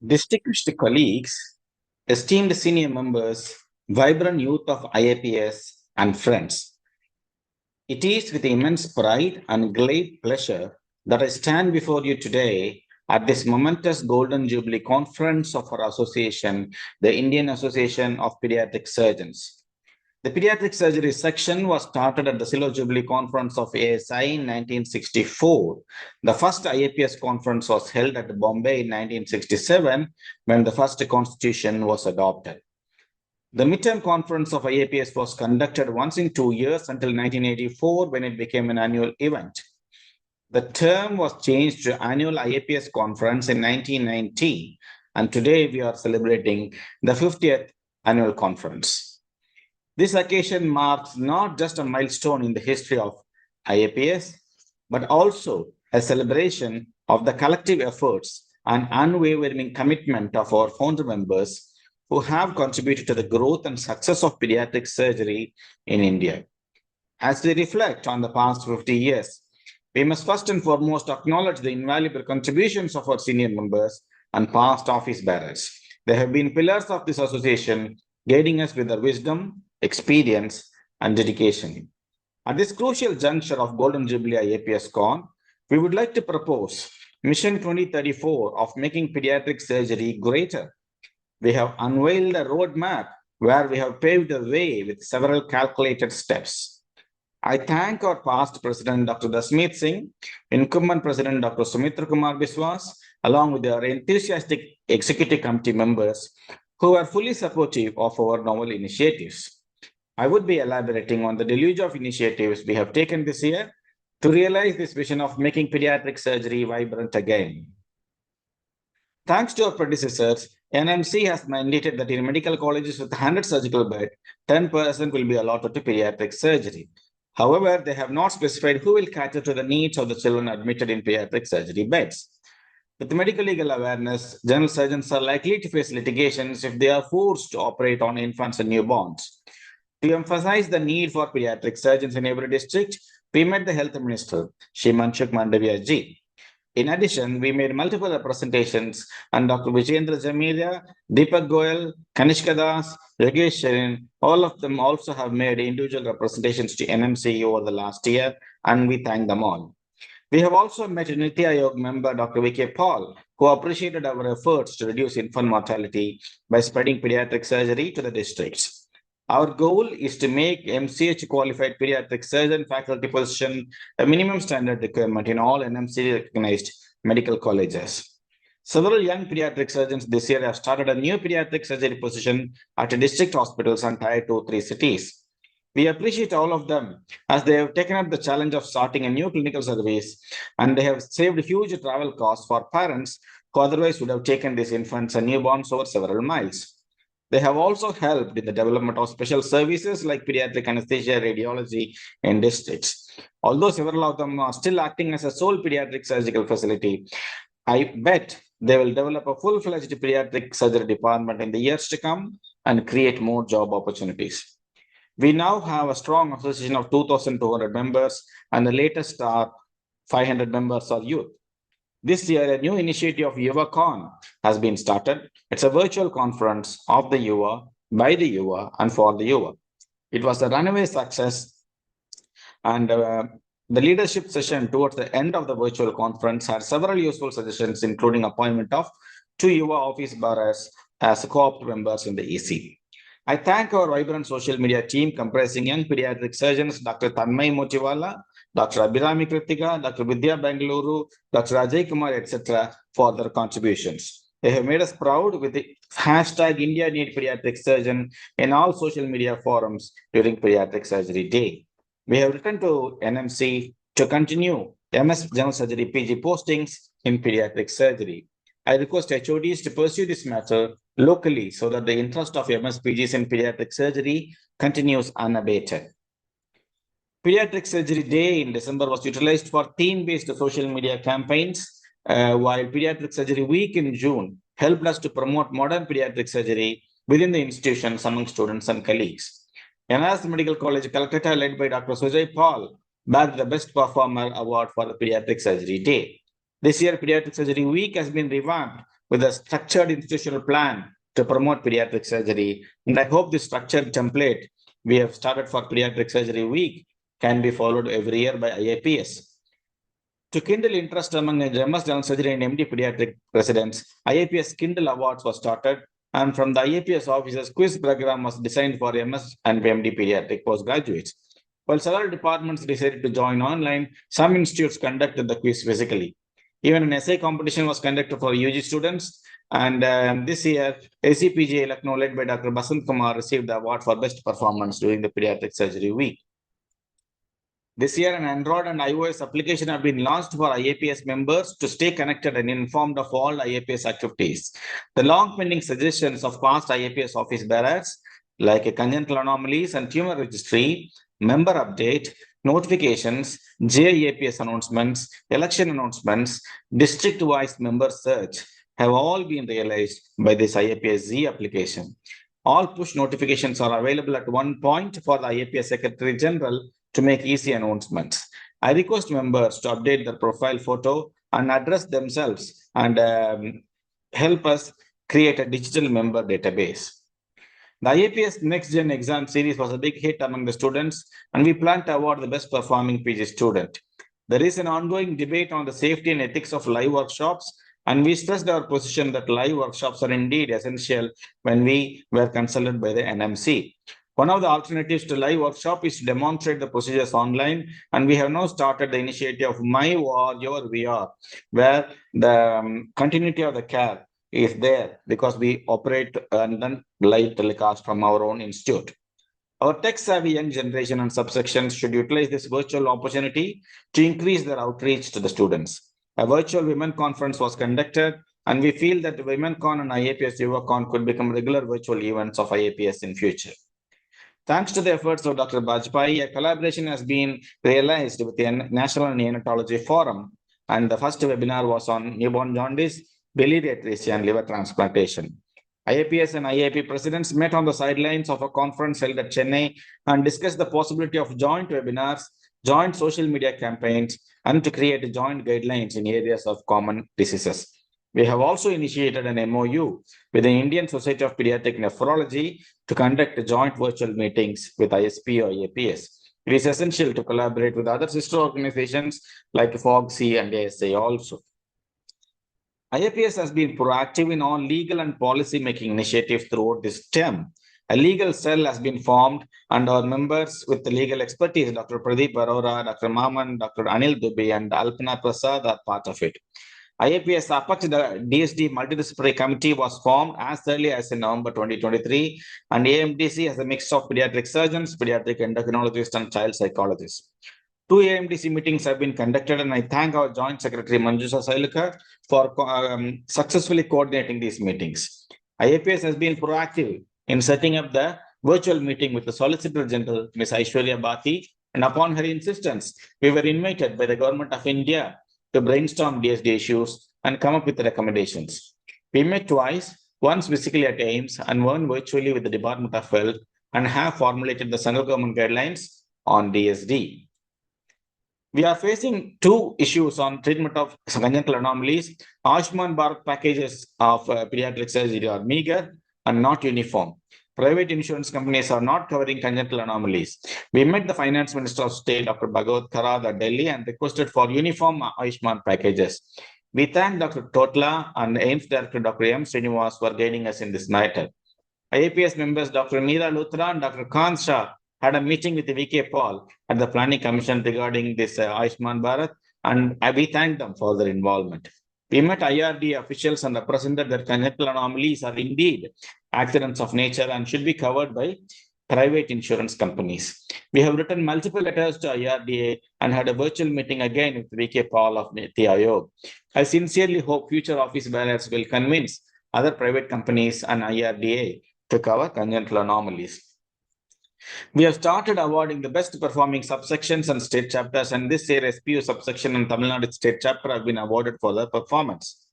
Distinguished colleagues, esteemed senior members, vibrant youth of IAPS, and friends. It is with immense pride and great pleasure that I stand before you today at this momentous Golden Jubilee Conference of our association, the Indian Association of Pediatric Surgeons. The pediatric surgery section was started at the Silver Jubilee Conference of ASI in 1964. The first IAPS conference was held at Bombay in 1967 when the first constitution was adopted. The midterm conference of IAPS was conducted once in 2 years until 1984 when it became an annual event. The term was changed to annual IAPS conference in 1990, and today we are celebrating the 50th annual conference. This occasion marks not just a milestone in the history of IAPS, but also a celebration of the collective efforts and unwavering commitment of our founder members who have contributed to the growth and success of pediatric surgery in India. As we reflect on the past 50 years, we must first and foremost acknowledge the invaluable contributions of our senior members and past office bearers. They have been pillars of this association, guiding us with their wisdom, experience, and dedication. At this crucial juncture of Golden Jubilee IAPSCon, we would like to propose Mission 2034 of making pediatric surgery greater. We have unveiled a roadmap where we have paved the way with several calculated steps. I thank our past President, Dr. Dasmeet Singh, incumbent President, Dr. Sumitra Kumar Biswas, along with our enthusiastic executive committee members who are fully supportive of our novel initiatives. I would be elaborating on the deluge of initiatives we have taken this year to realize this vision of making pediatric surgery vibrant again. Thanks to our predecessors, NMC has mandated that in medical colleges with 100 surgical beds, 10% will be allotted to pediatric surgery. However, they have not specified who will cater to the needs of the children admitted in pediatric surgery beds. With medical legal awareness, general surgeons are likely to face litigations if they are forced to operate on infants and newborns. To emphasize the need for pediatric surgeons in every district, we met the Health Minister, Shri Manshukh Mandavia ji. In addition, we made multiple representations, and Dr. Vijayendra Jamelia, Deepak Goyal, Kanishka Das, Yogesh Sharin, all of them also have made individual representations to NMC over the last year, and we thank them all. We have also met Niti Aayog member Dr. V.K. Paul, who appreciated our efforts to reduce infant mortality by spreading pediatric surgery to the districts. Our goal is to make MCH qualified pediatric surgeon faculty position a minimum standard requirement in all NMC recognized medical colleges. Several young pediatric surgeons this year have started a new pediatric surgery position at district hospitals and Tier 2-3 cities. We appreciate all of them as they have taken up the challenge of starting a new clinical service, and they have saved huge travel costs for parents who otherwise would have taken these infants and newborns over several miles. They have also helped in the development of special services like pediatric anesthesia radiology in districts. Although several of them are still acting as a sole pediatric surgical facility, I bet they will develop a full-fledged pediatric surgery department in the years to come and create more job opportunities. We now have a strong association of 2,200 members, and the latest are 500 members are youth. This year, a new initiative of YuvaCon has been started. It's a virtual conference of the Yuva, by the Yuva, and for the Yuva. It was a runaway success, and the leadership session towards the end of the virtual conference had several useful suggestions, including appointment of 2 Yuva office bearers as co-op members in the EC. I thank our vibrant social media team comprising young pediatric surgeons, Dr. Tanmay Motiwala, Dr. Abhirami Kritika, Dr. Vidya Bengaluru, Dr. Ajay Kumar, etc. for their contributions. They have made us proud with the hashtag India Need Pediatric Surgeon in all social media forums during Pediatric Surgery Day. We have written to NMC to continue MS General Surgery PG postings in pediatric surgery. I request HODs to pursue this matter locally so that the interest of MSPGs in pediatric surgery continues unabated. Pediatric Surgery Day in December was utilized for theme-based social media campaigns, while Pediatric Surgery Week in June helped us to promote modern pediatric surgery within the institutions among students and colleagues. NRS Medical College, Calcutta, led by Dr. Sujay Paul, bagged the Best Performer Award for the Pediatric Surgery Day. This year, Pediatric Surgery Week has been revamped with a structured institutional plan to promote pediatric surgery. And I hope this structured template we have started for Pediatric Surgery Week can be followed every year by IAPS. To kindle interest among MS General Surgery and MD Pediatric residents, IAPS Kindle Awards was started, and from the IAPS offices, quiz program was designed for MS and MD Pediatric postgraduates. While several departments decided to join online, some institutes conducted the quiz physically. Even an essay competition was conducted for UG students, and this year, ACPJ Lucknow, led by Dr. Basant Kumar, received the award for best performance during the Pediatric Surgery Week. This year, an Android and iOS application have been launched for IAPS members to stay connected and informed of all IAPS activities. The long-pending suggestions of past IAPS office bearers, like congenital anomalies and tumor registry, member update, notifications, JIAPS announcements, election announcements, district-wise member search, have all been realized by this IAPS Z application. All push notifications are available at one point for the IAPS Secretary General to make easy announcements. I request members to update their profile photo and address themselves and help us create a digital member database. The IAPS Next Gen exam series was a big hit among the students, and we plan to award the best performing PG student. There is an ongoing debate on the safety and ethics of live workshops, and we stressed our position that live workshops are indeed essential when we were consulted by the NMC. One of the alternatives to live workshop is to demonstrate the procedures online, and we have now started the initiative of My or Your VR, where the continuity of the care is there because we operate and then live telecast from our own institute. Our tech-savvy young generation and subsections should utilize this virtual opportunity to increase their outreach to the students. A virtual women conference was conducted, and we feel that the WomenCon and IAPS YuvaCon could become regular virtual events of IAPS in future. Thanks to the efforts of Dr. Bajpai, a collaboration has been realized with the National Neonatology Forum, and the first webinar was on newborn jaundice, biliary atresia, and liver transplantation. IAPS and IAP presidents met on the sidelines of a conference held at Chennai and discussed the possibility of joint webinars, joint social media campaigns, and to create joint guidelines in areas of common diseases. We have also initiated an MOU with the Indian Society of Pediatric Nephrology to conduct joint virtual meetings with ISP or IAPS. It is essential to collaborate with other sister organizations like FOGC and ASA also. IAPS has been proactive in all legal and policy-making initiatives throughout this term. A legal cell has been formed, and our members with the legal expertise, Dr. Pradeep Arora, Dr. Maman, Dr. Anil Dubey, and Alpana Prasad are part of it. IAPS Apex DSD Multidisciplinary Committee was formed as early as in November 2023, and AMDC has a mix of pediatric surgeons, pediatric endocrinologists, and child psychologists. 2 AMDC meetings have been conducted, and I thank our Joint Secretary Manjusha Sailukar for successfully coordinating these meetings. IAPS has been proactive in setting up the virtual meeting with the Solicitor General, Ms. Aishwarya Bhathi, and upon her insistence, we were invited by the Government of India to brainstorm DSD issues and come up with recommendations. We met twice, once physically at AIMS and one virtually with the Department of Health, and have formulated the central government guidelines on DSD. We are facing two issues on treatment of congenital anomalies. Ayushman Bharat packages of pediatric surgery are meager and not uniform. Private insurance companies are not covering congenital anomalies. We met the Finance Minister of State, Dr. Bhagwat Kharad at Delhi, and requested for uniform Ayushman packages. We thank Dr. Totla and AIMS Director Dr. M. Srinivas for guiding us in this matter. IAPS members Dr. Meera Luthra and Dr. Khan Shah had a meeting with the VK Paul at the Planning Commission regarding this Ayushman Bharat, and we thank them for their involvement. We met IRD officials and represented that congenital anomalies are indeed accidents of nature and should be covered by private insurance companies. We have written multiple letters to IRDA and had a virtual meeting again with VK Paul of Niti Aayog. I sincerely hope future office bearers will convince other private companies and IRDA to cover congenital anomalies. We have started awarding the best performing subsections and state chapters, and this year SPU subsection and Tamil Nadu state chapter have been awarded for their performance.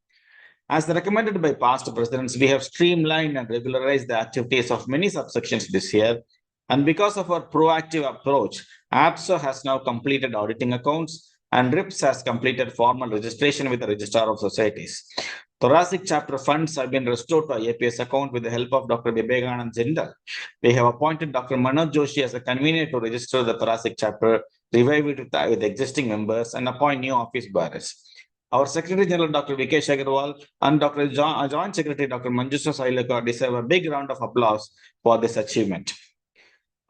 As recommended by past presidents, we have streamlined and regularized the activities of many subsections this year. And because of our proactive approach, APSO has now completed auditing accounts and RIPS has completed formal registration with the Registrar of Societies. Thoracic chapter funds have been restored to IAPS account with the help of Dr. Vivekanand Jindal. We have appointed Dr. Manoj Joshi as a convener to register the thoracic chapter, revive it with existing members, and appoint new office bearers. Our Secretary General Dr. Vikesh Agarwal and Dr. Joint Secretary Dr. Manjushra Sailaka deserve a big round of applause for this achievement.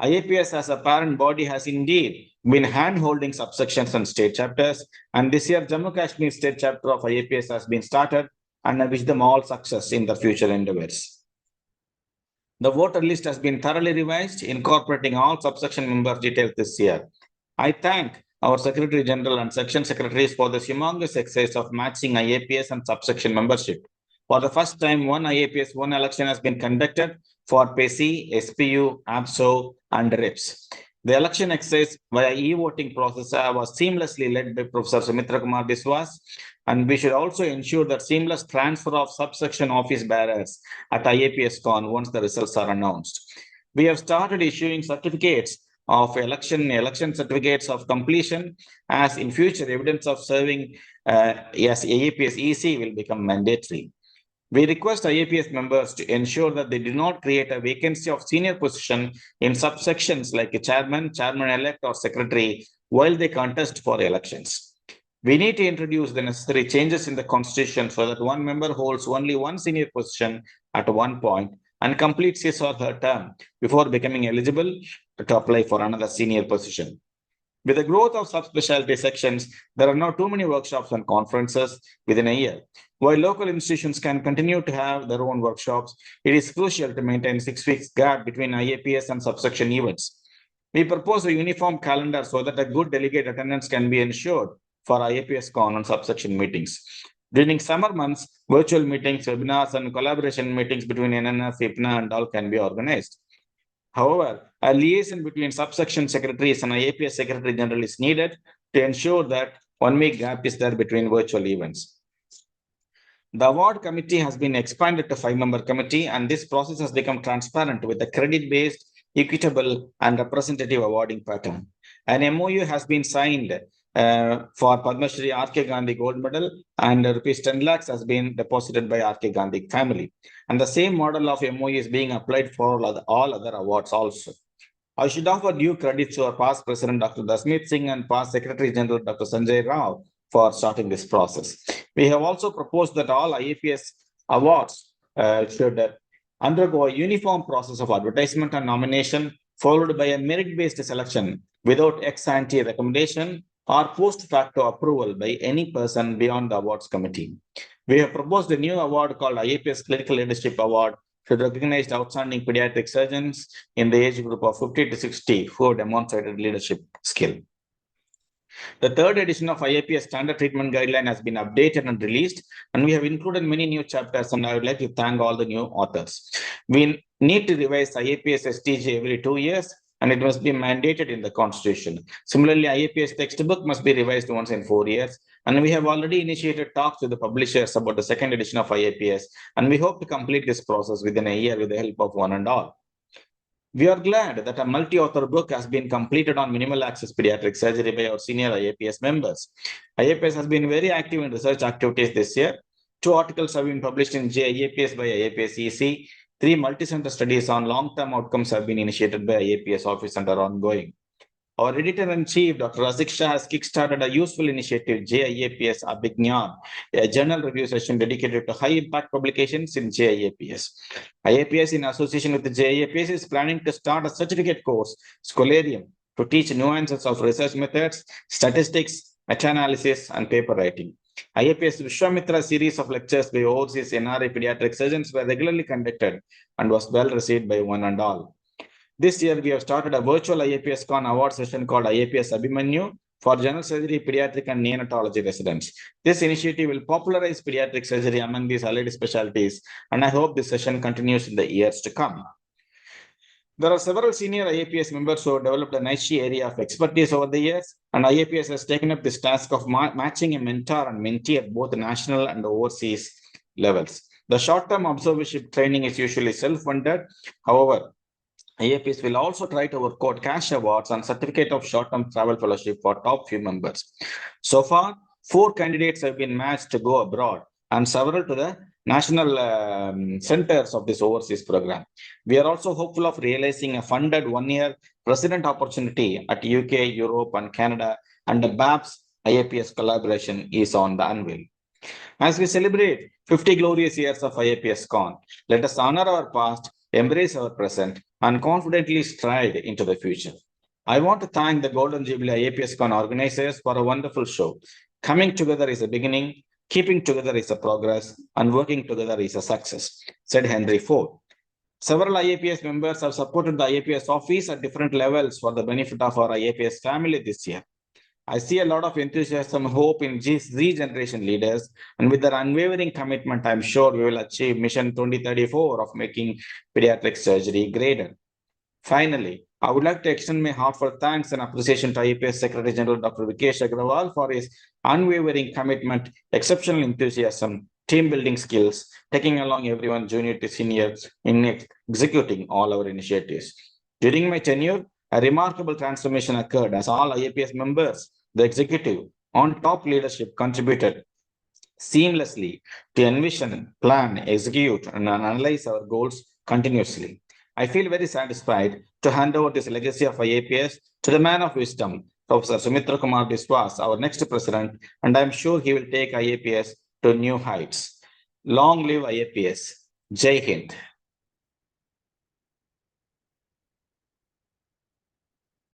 IAPS as a parent body has indeed been hand-holding subsections and state chapters, and this year Jammu Kashmir state chapter of IAPS has been started, and I wish them all success in their future endeavors. The voter list has been thoroughly revised, incorporating all subsection members' details this year. I thank our Secretary General and Section Secretaries for this humongous exercise of matching IAPS and subsection membership. For the first time, one IAPS, one election has been conducted for PESI, SPU, APSO, and RIPS. The election exercise via e-voting process was seamlessly led by Professor Sumitra Kumar Biswas, and we should also ensure that seamless transfer of subsection office bearers at IAPSCon once the results are announced. We have started issuing certificates of election certificates of completion, as in future evidence of serving as IAPS EC will become mandatory. We request IAPS members to ensure that they do not create a vacancy of senior position in subsections like a chairman, chairman-elect, or secretary while they contest for elections. We need to introduce the necessary changes in the constitution so that one member holds only one senior position at one point and completes his or her term before becoming eligible to apply for another senior position. With the growth of subspecialty sections, there are now too many workshops and conferences within a year. While local institutions can continue to have their own workshops, it is crucial to maintain 6 weeks gap between IAPS and subsection events. We propose a uniform calendar so that a good delegate attendance can be ensured for IAPSCon and subsection meetings. During summer months, virtual meetings, webinars, and collaboration meetings between NNF, IPNA, and all can be organized. However, a liaison between subsection secretaries and IAPS Secretary General is needed to ensure that 1 week gap is there between virtual events. The award committee has been expanded to 5-member committee, and this process has become transparent with a credit-based, equitable, and representative awarding pattern. An MOU has been signed for Padma Shri R.K. Gandhi Gold Medal, and rupees 10 lakhs has been deposited by R.K. Gandhi family. And the same model of MOU is being applied for all other awards also. I should offer due credit to our past President Dr. Dasmeet Singh and past Secretary General Dr. Sanjay Rao for starting this process. We have also proposed that all IAPS awards should undergo a uniform process of advertisement and nomination, followed by a merit-based selection without ex-ante recommendation or post-facto approval by any person beyond the awards committee. We have proposed a new award called IAPS Clinical Leadership Award to recognize outstanding pediatric surgeons in the age group of 50 to 60 who have demonstrated leadership skill. The third edition of IAPS Standard Treatment Guideline has been updated and released, and we have included many new chapters, and I would like to thank all the new authors. We need to revise IAPS STG every 2 years, and it must be mandated in the Constitution. Similarly, IAPS textbook must be revised once in 4 years, and we have already initiated talks with the publishers about the second edition of IAPS, and we hope to complete this process within a year with the help of one and all. We are glad that a multi-author book has been completed on minimal access pediatric surgery by our senior IAPS members. IAPS has been very active in research activities this year. 2 articles have been published in JIAPS by IAPS EC. 3 multi-center studies on long-term outcomes have been initiated by IAPS office and are ongoing. Our editor-in-chief, Dr. Razik Shah, has kickstarted a useful initiative, JIAPS Abhigyan, a journal review session dedicated to high-impact publications in JIAPS. IAPS, in association with the JIAPS, is planning to start a certificate course, Scholarium, to teach nuances of research methods, statistics, meta-analysis, and paper writing. IAPS Vishwamitra series of lectures by overseas NRI pediatric surgeons were regularly conducted and was well received by one and all. This year, we have started a virtual IAPSCon award session called IAPS Abhimanyu for general surgery, pediatric, and neonatology residents. This initiative will popularize pediatric surgery among these allied specialties, and I hope this session continues in the years to come. There are several senior IAPS members who have developed a niche area of expertise over the years, and IAPS has taken up this task of matching a mentor and mentee at both national and overseas levels. The short-term observership training is usually self-funded. However, IAPS will also try to work out cash awards and certificate of short-term travel fellowship for top few members. So far, 4 candidates have been matched to go abroad and several to the national centers of this overseas program. We are also hopeful of realizing a funded 1-year resident opportunity at UK, Europe, and Canada, and the BAPS IAPS collaboration is on the anvil. As we celebrate 50 glorious years of IAPSCon, let us honor our past, embrace our present, and confidently stride into the future. I want to thank the Golden Jubilee IAPSCon organizers for a wonderful show. Coming together is a beginning, keeping together is a progress, and working together is a success, said Henry Ford. Several IAPS members have supported the IAPS office at different levels for the benefit of our IAPS family this year. I see a lot of enthusiasm, hope in Z generation leaders, and with their unwavering commitment, I'm sure we will achieve Mission 2034 of making pediatric surgery greater. Finally, I would like to extend my heartfelt thanks and appreciation to IAPS Secretary General Dr. Vikesh Agrawal for his unwavering commitment, exceptional enthusiasm, team building skills, taking along everyone junior to senior in executing all our initiatives. During my tenure, a remarkable transformation occurred as all IAPS members, the executive, on top leadership contributed seamlessly to envision, plan, execute, and analyze our goals continuously. I feel very satisfied to hand over this legacy of IAPS to the man of wisdom, Professor Sumitra Kumar Biswas, our next president, and I'm sure he will take IAPS to new heights. Long live IAPS. Jai Hind.